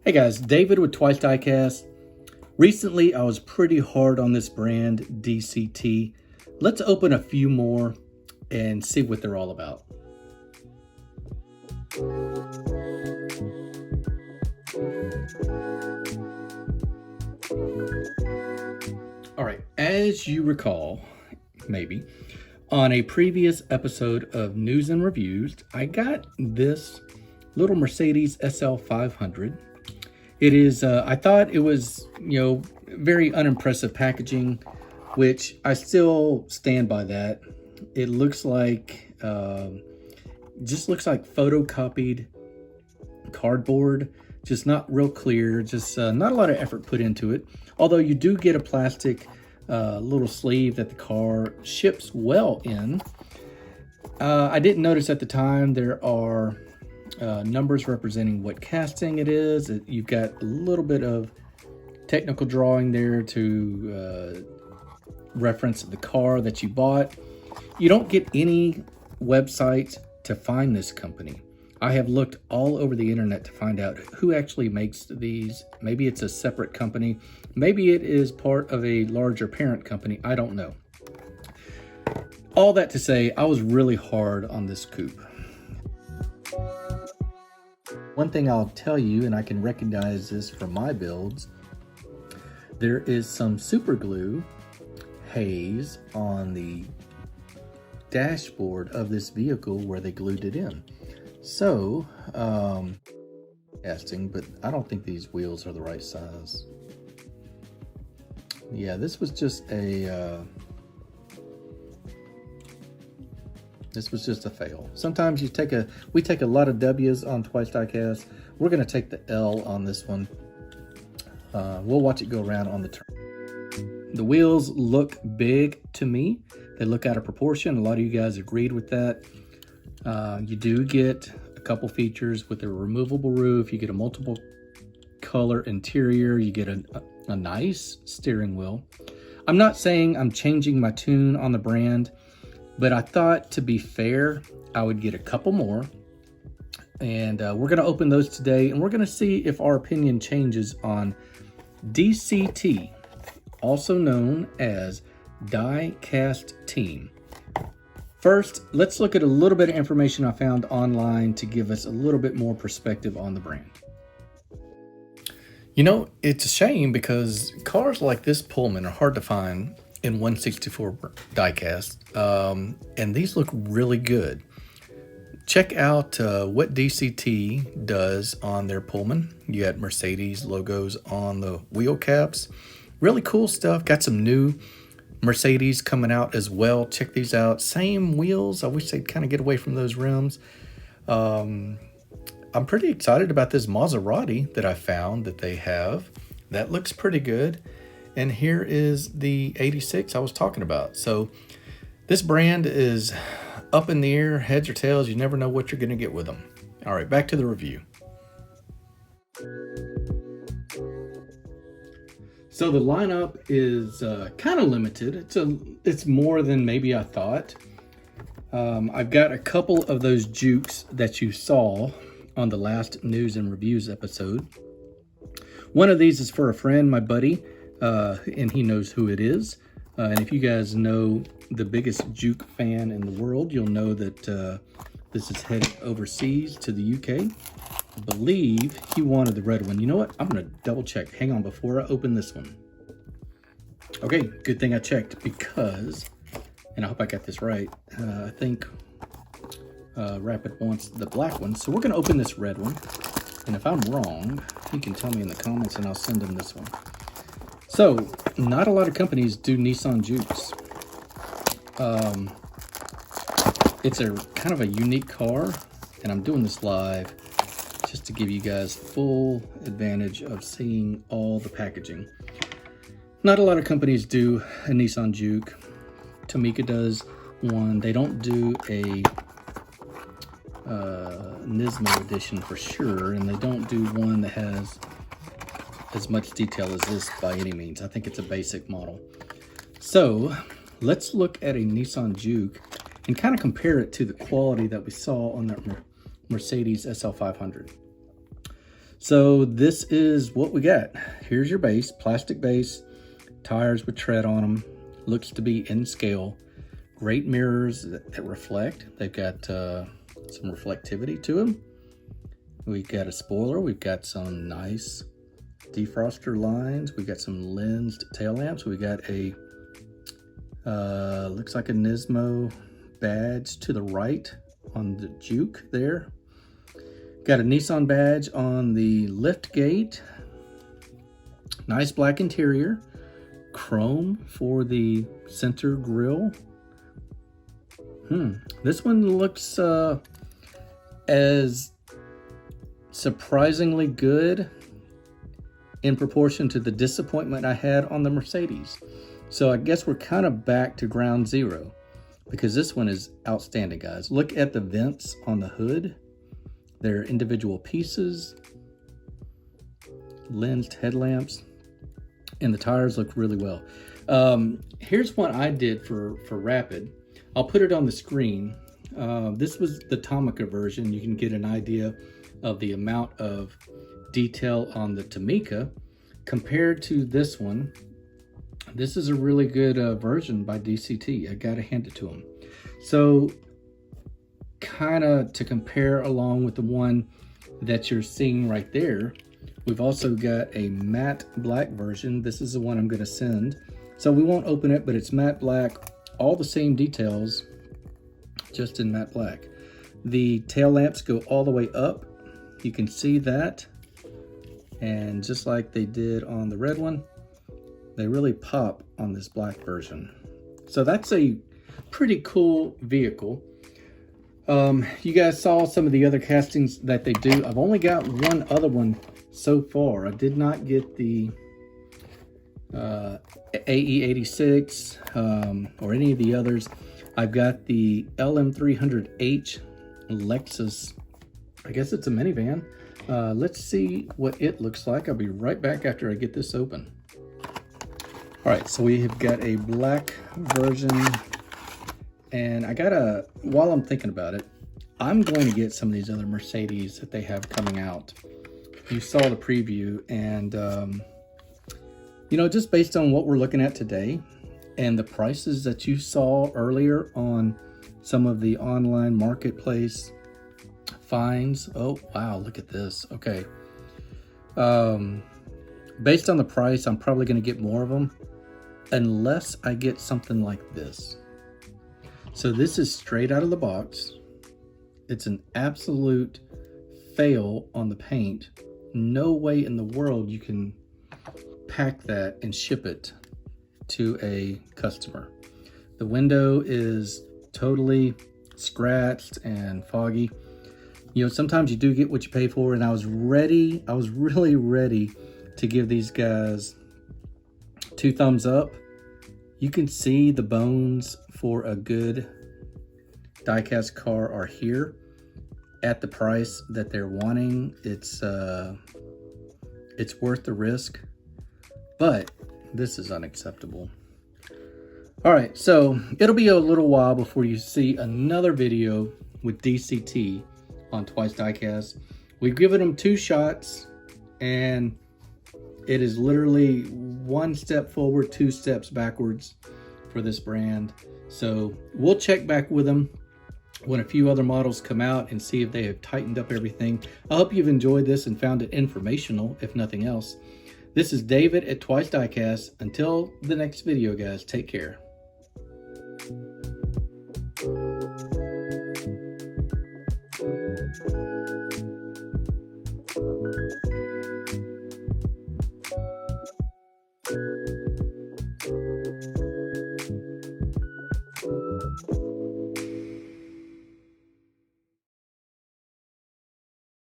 Hey guys, David with TWYCE Diecast. Recently, I was pretty hard on this brand, DCT. Let's open a few more and see what they're all about. All right, as you recall, maybe, on a previous episode of News and Reviews, I got this little Mercedes SL 500. It is, I thought it was, very unimpressive packaging, which I still stand by that. It looks like, just looks like photocopied cardboard, just not real clear, just not a lot of effort put into it. Although you do get a plastic little sleeve that the car ships well in. I didn't notice at the time there are numbers representing what casting it is. You've got a little bit of technical drawing there to reference the car that you bought. You don't get any website to find this company. I have looked all over the internet to find out who actually makes these. Maybe it's a separate company. Maybe it is part of a larger parent company. I don't know. All that to say, I was really hard on this coupe. One thing I'll tell you, and I can recognize this from my builds, there is some super glue haze on the dashboard of this vehicle where they glued it in. So, casting, but I don't think these wheels are the right size. Yeah, this was just a fail. Sometimes we take a lot of W's on TWYCE Diecast. We're gonna take the L on this one. We'll watch it go around on the turn. The wheels look big to me. They look out of proportion. A lot of you guys agreed with that. You do get a couple features with a removable roof. You get a multiple color interior. You get a nice steering wheel. I'm not saying I'm changing my tune on the brand, but I thought, to be fair, I would get a couple more. And we're going to open those today, and we're going to see if our opinion changes on DCT, also known as DieCast Team. First, let's look at a little bit of information I found online to give us a little bit more perspective on the brand. It's a shame because cars like this Pullman are hard to find in 164 diecast, and these look really good. Check out what DCT does on their Pullman. You got Mercedes logos on the wheel caps. Really cool stuff. Got some new Mercedes coming out as well. Check these out. Same wheels. I wish they'd kind of get away from those rims. I'm pretty excited about this Maserati that I found that they have. That looks pretty good. And here is the 86 I was talking about. So this brand is up in the air, heads or tails. You never know what you're going to get with them. All right, back to the review. So the lineup is kind of limited. It's more than maybe I thought. I've got a couple of those Jukes that you saw on the last News and Reviews episode. One of these is for a friend, my buddy, and he knows who it is. And if you guys know the biggest Juke fan in the world, you'll know that this is headed overseas to the UK. I believe he wanted the red one. You know what? I'm going to double check. Hang on before I open this one. Okay, good thing I checked because, and I hope I got this right, I think Rapid wants the black one. So we're going to open this red one. And if I'm wrong, you can tell me in the comments and I'll send him this one. So, not a lot of companies do Nissan Jukes. It's a kind of a unique car, and I'm doing this live just to give you guys full advantage of seeing all the packaging. Not a lot of companies do a Nissan Juke. Tomica does one. They don't do a Nismo edition for sure, and they don't do one that has as much detail as this by any means. I think it's a basic model. So let's look at a Nissan Juke and kind of compare it to the quality that we saw on that Mercedes SL 500. So this is what we got. Here's your base, plastic base, tires with tread on them. Looks to be in scale. Great mirrors that reflect. They've got some reflectivity to them. We've got a spoiler. We've got some nice defroster lines. We got some lensed tail lamps. We got a looks like a Nismo badge to the right on the juke there. Got a Nissan badge on the lift gate. Nice black interior. Chrome for the center grille. This one looks as surprisingly good in proportion to the disappointment I had on the Mercedes. So I guess we're kind of back to ground zero because this one is outstanding, guys. Look at the vents on the hood. They're individual pieces, lensed headlamps, and the tires look really well. Here's what I did for Rapid. I'll put it on the screen. This was the Tomica version. You can get an idea of the amount of detail on the Tomica compared to this one. This is a really good version by DCT. I gotta hand it to them. So kind of to compare along with the one that you're seeing right there, we've also got a matte black version. This is the one I'm gonna send. So we won't open it, but it's matte black, all the same details, just in matte black. The tail lamps go all the way up. You can see that. And just like they did on the red one, they really pop on this black version. So that's a pretty cool vehicle. You guys saw some of the other castings that they do. I've only got one other one so far. I did not get the AE86 or any of the others. I've got the LM300H Lexus. I guess it's a minivan. Let's see what it looks like. I'll be right back after I get this open. All right, so we have got a black version, and while I'm thinking about it, I'm going to get some of these other Mercedes that they have coming out. You saw the preview, and you know, just based on what we're looking at today and the prices that you saw earlier on some of the online marketplace finds. Oh, wow, look at this. Okay. Based on the price, I'm probably going to get more of them unless I get something like this. So this is straight out of the box. It's an absolute fail on the paint. No way in the world you can pack that and ship it to a customer. The window is totally scratched and foggy. You know, sometimes you do get what you pay for, and I was really ready to give these guys 2 thumbs up. You can see the bones for a good diecast car are here at the price that they're wanting. It's worth the risk, but this is unacceptable. All right, so it'll be a little while before you see another video with DCT on TWYCE Diecast. We've given them 2 shots, and it is literally 1 step forward, 2 steps backwards for this brand. So we'll check back with them when a few other models come out and see if they have tightened up everything. I hope you've enjoyed this and found it informational, if nothing else. This is David at TWYCE Diecast. Until the next video, guys, take care.